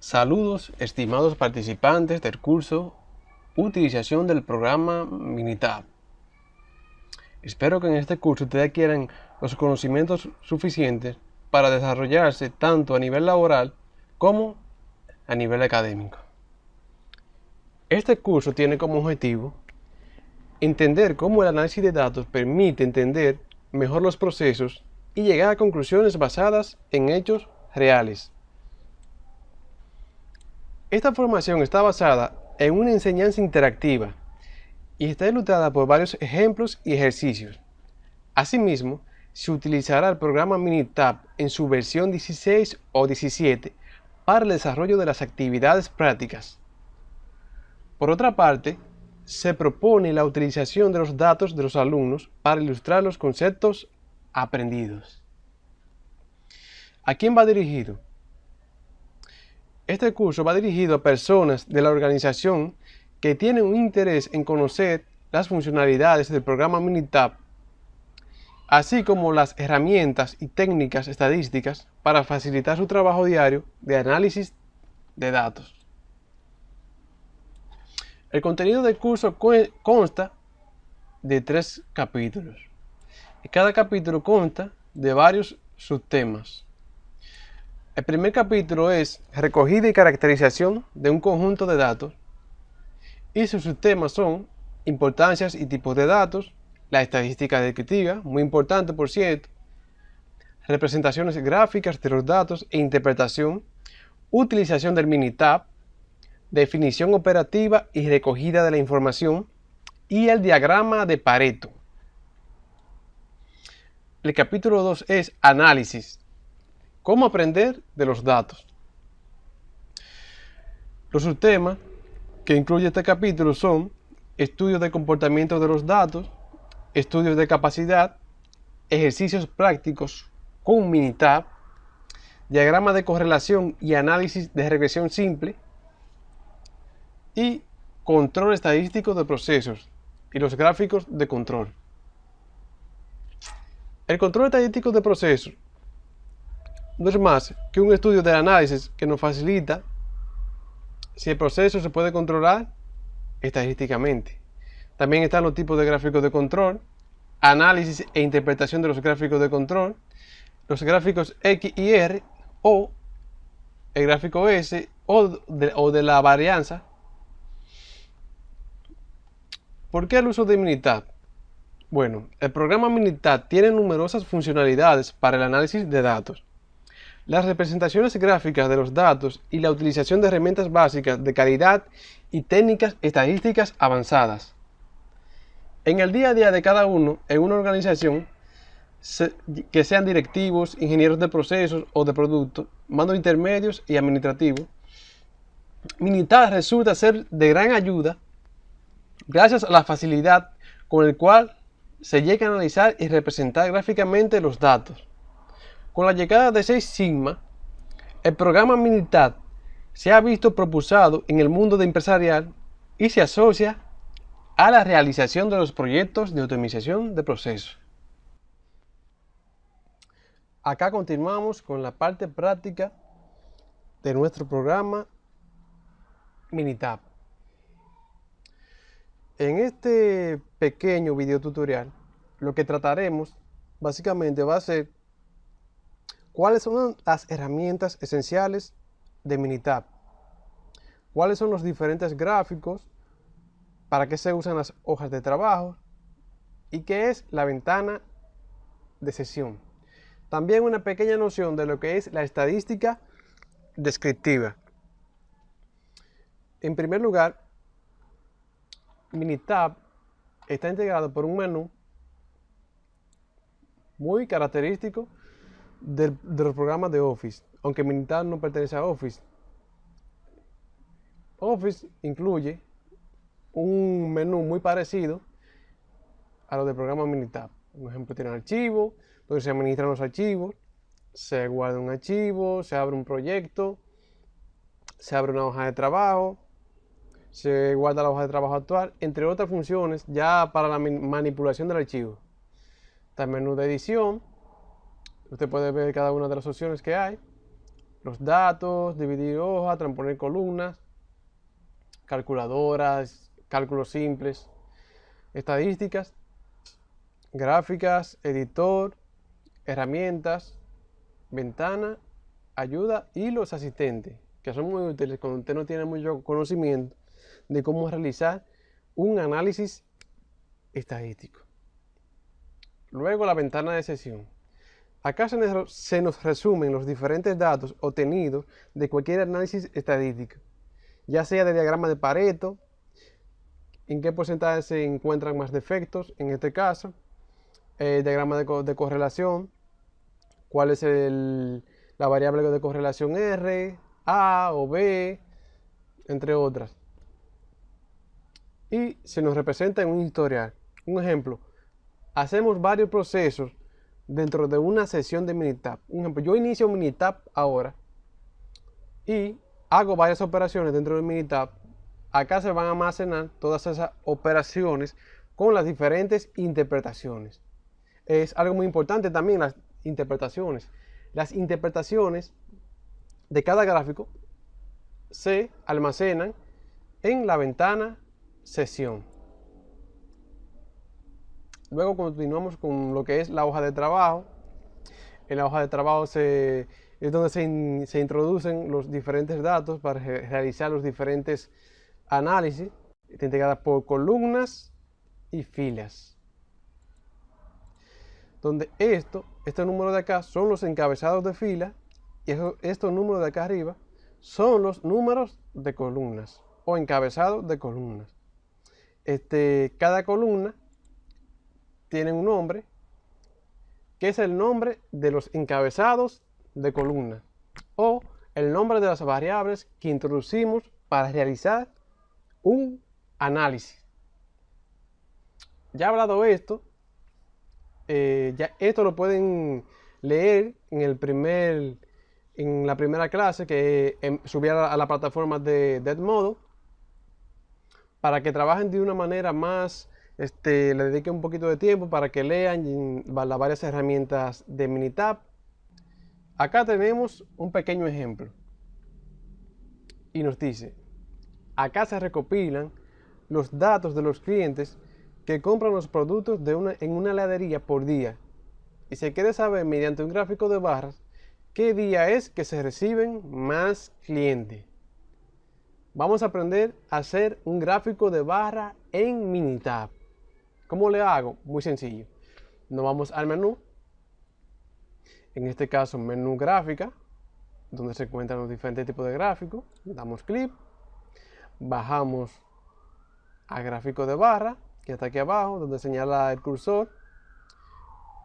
Saludos, estimados participantes del curso Utilización del programa Minitab. Espero que en este curso ustedes adquieran los conocimientos suficientes para desarrollarse tanto a nivel laboral como a nivel académico. Este curso tiene como objetivo entender cómo el análisis de datos permite entender mejor los procesos y llegar a conclusiones basadas en hechos reales. Esta formación está basada en una enseñanza interactiva y está ilustrada por varios ejemplos y ejercicios. Asimismo, se utilizará el programa Minitab en su versión 16 o 17 para el desarrollo de las actividades prácticas. Por otra parte, se propone la utilización de los datos de los alumnos para ilustrar los conceptos aprendidos. ¿A quién va dirigido? Este curso va dirigido a personas de la organización que tienen un interés en conocer las funcionalidades del programa Minitab, así como las herramientas y técnicas estadísticas para facilitar su trabajo diario de análisis de datos. El contenido del curso consta de 3 capítulos. Y cada capítulo consta de varios subtemas. El primer capítulo es recogida y caracterización de un conjunto de datos y sus subtemas son importancias y tipos de datos, la estadística descriptiva, muy importante por cierto, representaciones gráficas de los datos e interpretación, utilización del Minitab, definición operativa y recogida de la información y el diagrama de Pareto. El capítulo 2 es análisis. ¿Cómo aprender de los datos? Los subtemas que incluye este capítulo son estudios de comportamiento de los datos, estudios de capacidad, ejercicios prácticos con Minitab, diagrama de correlación y análisis de regresión simple y control estadístico de procesos y los gráficos de control. El control estadístico de procesos no es más que un estudio de análisis que nos facilita si el proceso se puede controlar estadísticamente. También están los tipos de gráficos de control, análisis e interpretación de los gráficos de control, los gráficos X y R o el gráfico S o de la varianza. ¿Por qué el uso de Minitab? Bueno, el programa Minitab tiene numerosas funcionalidades para el análisis de datos. Las representaciones gráficas de los datos y la utilización de herramientas básicas de calidad y técnicas estadísticas avanzadas. En el día a día de cada uno en una organización, que sean directivos, ingenieros de procesos o de productos, mandos intermedios y administrativos, Minitab resulta ser de gran ayuda gracias a la facilidad con la cual se llega a analizar y representar gráficamente los datos. Con la llegada de Six Sigma, el programa Minitab se ha visto propulsado en el mundo empresarial y se asocia a la realización de los proyectos de optimización de procesos. Acá continuamos con la parte práctica de nuestro programa Minitab. En este pequeño video tutorial, lo que trataremos básicamente va a ser ¿cuáles son las herramientas esenciales de Minitab? ¿Cuáles son los diferentes gráficos? ¿Para qué se usan las hojas de trabajo? ¿Y qué es la ventana de sesión? También una pequeña noción de lo que es la estadística descriptiva. En primer lugar, Minitab está integrado por un menú muy característico de los programas de Office, aunque Minitab no pertenece a Office. Office incluye un menú muy parecido a lo del programa Minitab. Por ejemplo, tiene archivos, donde se administran los archivos, se guarda un archivo, se abre un proyecto, se abre una hoja de trabajo, se guarda la hoja de trabajo actual, entre otras funciones ya para la manipulación del archivo. Está el menú de edición. Usted puede ver cada una de las opciones que hay. los datos, dividir hojas, transponer columnas, calculadoras, cálculos simples, estadísticas, gráficas, editor, herramientas, ventana, ayuda y los asistentes, que son muy útiles cuando usted no tiene mucho conocimiento de cómo realizar un análisis estadístico. Luego la ventana de sesión. Acá se nos resumen los diferentes datos obtenidos de cualquier análisis estadístico, ya sea de diagrama de Pareto, en qué porcentaje se encuentran más defectos, en este caso, diagrama de correlación, cuál es la variable de correlación R, A o B, entre otras. Y se nos representa en un historial. Un ejemplo, hacemos varios procesos dentro de una sesión de Minitab. Un ejemplo, yo inicio Minitab ahora y hago varias operaciones dentro de Minitab. Acá se van a almacenar todas esas operaciones con las diferentes interpretaciones. Es algo muy importante también las interpretaciones. Las interpretaciones de cada gráfico se almacenan en la ventana sesión. Luego continuamos con lo que es la hoja de trabajo. En la hoja de trabajo es donde se introducen los diferentes datos para realizar los diferentes análisis. Está integrada por columnas y filas. Donde estos números de acá son los encabezados de fila y estos números de acá arriba son los números de columnas o encabezados de columnas. Cada columna tiene un nombre que es el nombre de los encabezados de columna o el nombre de las variables que introducimos para realizar un análisis. Ya hablado esto, ya esto lo pueden leer en la primera clase que subí a la plataforma de Edmodo para que trabajen de una manera más, le dediquen un poquito de tiempo para que lean las varias herramientas de Minitab. Acá tenemos un pequeño ejemplo y nos dice, acá se recopilan los datos de los clientes que compran los productos en una heladería por día y se quiere saber mediante un gráfico de barras qué día es que se reciben más clientes. Vamos a aprender a hacer un gráfico de barra en Minitab. ¿Cómo le hago? Muy sencillo. Nos vamos al menú, en este caso menú gráfica, donde se encuentran los diferentes tipos de gráficos. Damos clic, bajamos a gráfico de barra, que está aquí abajo, donde señala el cursor.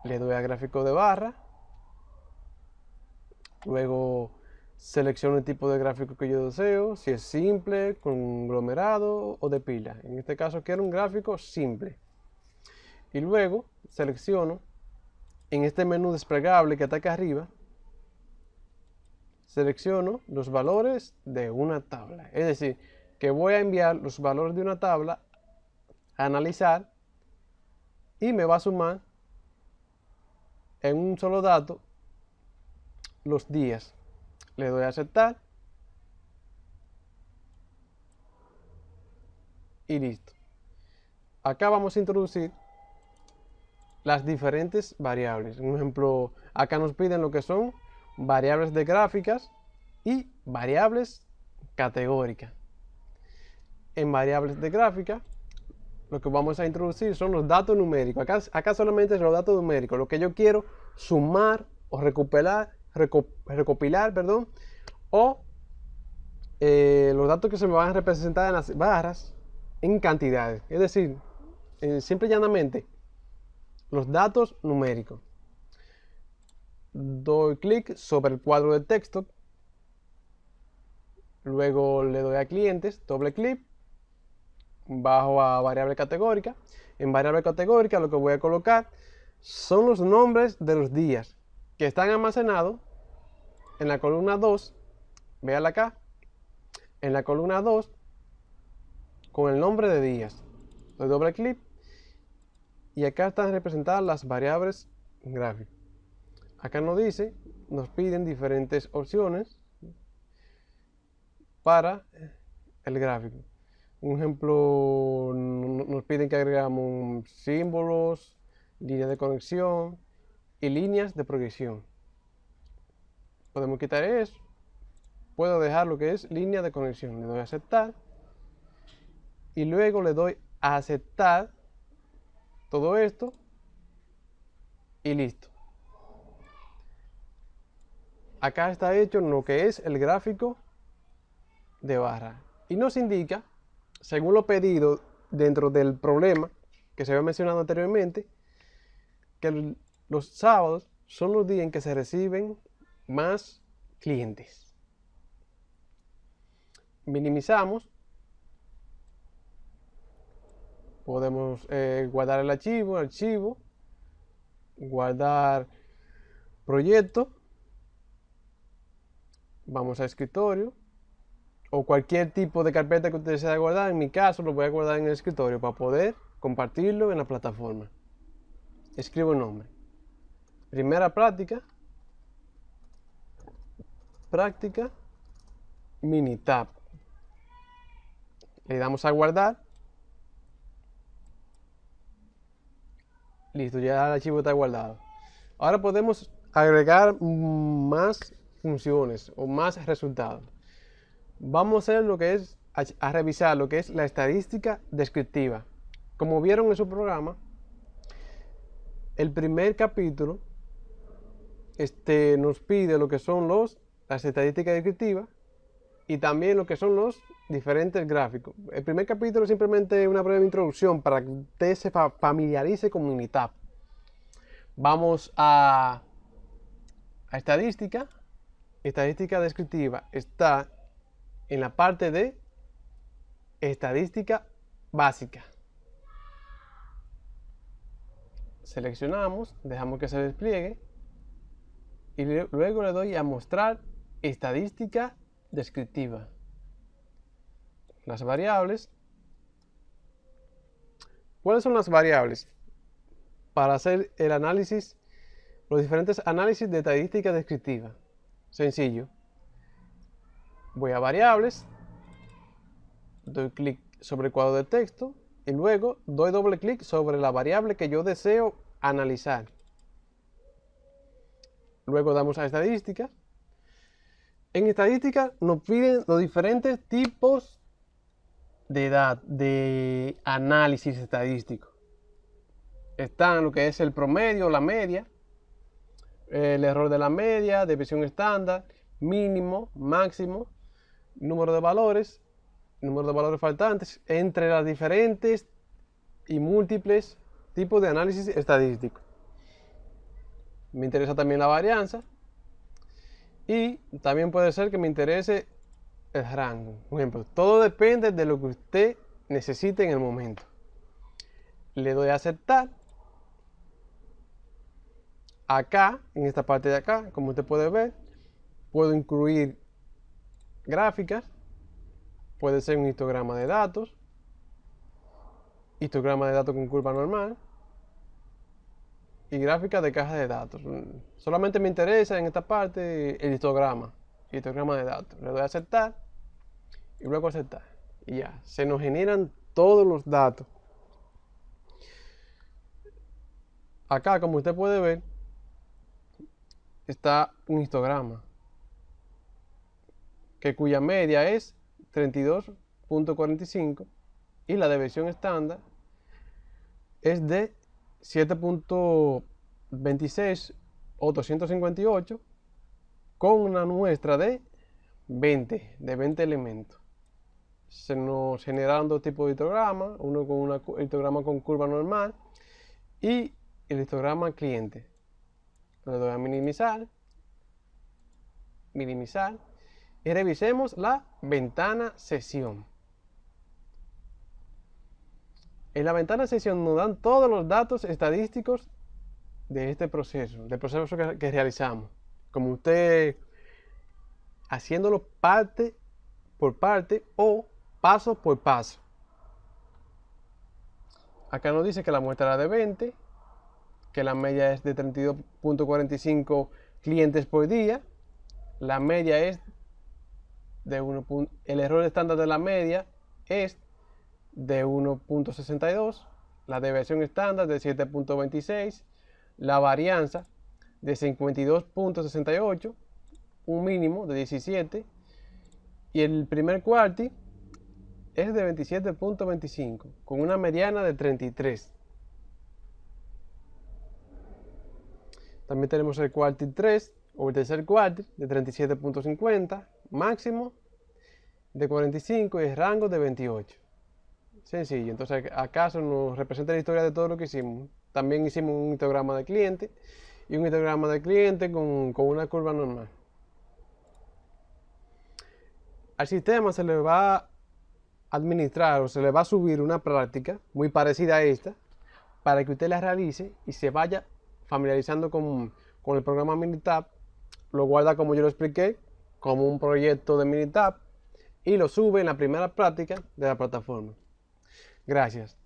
Le doy a gráfico de barra. Luego selecciono el tipo de gráfico que yo deseo, si es simple, conglomerado o de pila. En este caso quiero un gráfico simple. Y luego selecciono en este menú desplegable que está acá arriba, selecciono los valores de una tabla. Es decir, que voy a enviar los valores de una tabla a analizar y me va a sumar en un solo dato los días. Le doy a aceptar y listo. Acá vamos a introducir las diferentes variables. Un ejemplo, acá nos piden lo que son variables de gráficas y variables categóricas. En variables de gráfica, lo que vamos a introducir son los datos numéricos. Acá solamente es los datos numéricos, lo que yo quiero sumar o recopilar, o los datos que se me van a representar en las barras en cantidades. Es decir, simple y llanamente, los datos numéricos. Doy clic sobre el cuadro de texto, luego le doy a clientes, doble clic, bajo a variable categórica. En variable categórica lo que voy a colocar son los nombres de los días que están almacenados en la columna 2, véala acá, en la columna 2 con el nombre de días. Doy doble clic y acá están representadas las variables gráficas. Acá nos piden diferentes opciones para el gráfico. Un ejemplo, nos piden que agregamos símbolos, líneas de conexión y líneas de proyección. Podemos quitar eso. Puedo dejar lo que es línea de conexión. Le doy a aceptar. Y luego le doy a aceptar todo esto. Y listo. Acá está hecho lo que es el gráfico de barra. Y nos indica, según lo pedido dentro del problema que se había mencionado anteriormente, que los sábados son los días en que se reciben más clientes. Minimizamos. Podemos guardar el archivo, guardar proyecto. Vamos a escritorio o cualquier tipo de carpeta que usted desea guardar. En mi caso lo voy a guardar en el escritorio para poder compartirlo en la plataforma. Escribo el nombre. Primera práctica Minitab. Le damos a guardar. Listo, ya el archivo está guardado. Ahora podemos agregar más funciones o más resultados. Vamos a hacer lo que es, a revisar lo que es la estadística descriptiva. Como vieron en su programa, el primer capítulo nos pide lo que son las estadísticas descriptivas y también lo que son los diferentes gráficos. El primer capítulo es simplemente una breve introducción para que usted se familiarice con Minitab. Vamos a estadística. Estadística descriptiva está en la parte de estadística básica. Seleccionamos, dejamos que se despliegue y luego le doy a mostrar estadística descriptiva. Las variables. ¿Cuáles son las variables? Para hacer el análisis, los diferentes análisis de estadística descriptiva. Sencillo. Voy a variables, doy clic sobre el cuadro de texto y luego doy doble clic sobre la variable que yo deseo analizar. Luego damos a estadística. En estadística nos piden los diferentes tipos de análisis estadístico. Están lo que es el promedio, la media, el error de la media, desviación estándar, mínimo, máximo, número de valores faltantes, entre las diferentes y múltiples tipos de análisis estadístico. Me interesa también la varianza y también puede ser que me interese el rango. Por ejemplo, todo depende de lo que usted necesite en el momento. Le doy a aceptar. Acá, en esta parte de acá, como usted puede ver, puedo incluir gráficas. Puede ser un histograma de datos con curva normal y gráfica de caja de datos. Solamente me interesa en esta parte el histograma de datos. Le doy a aceptar y luego aceptar y ya, se nos generan todos los datos. Acá, como usted puede ver, está un histograma cuya media es 32.45 y la desviación estándar es de 7.26 o 258 con una muestra de 20 elementos. Se nos generan dos tipos de histogramas, uno con un histograma con curva normal y el histograma cliente. Le doy a minimizar y revisemos la ventana sesión. En la ventana sesión nos dan todos los datos estadísticos de este proceso, del proceso que realizamos. Como usted haciéndolo parte por parte o paso por paso. Acá nos dice que la muestra era de 20, que la media es de 32.45 clientes por día, la media es el error estándar de la media es de 1.62, la desviación estándar de 7.26, la varianza de 52.68, un mínimo de 17, y el primer cuartil es de 27.25, con una mediana de 33. También tenemos el cuartil 3, o el tercer cuartil, de 37.50, máximo de 45 y el rango de 28. Sencillo, entonces acaso nos representa la historia de todo lo que hicimos. También hicimos un histograma de cliente y un histograma de cliente con una curva normal. Al sistema se le va a administrar o se le va a subir una práctica muy parecida a esta para que usted la realice y se vaya familiarizando con el programa Minitab. Lo guarda como yo lo expliqué, como un proyecto de Minitab, y lo sube en la primera práctica de la plataforma. Gracias.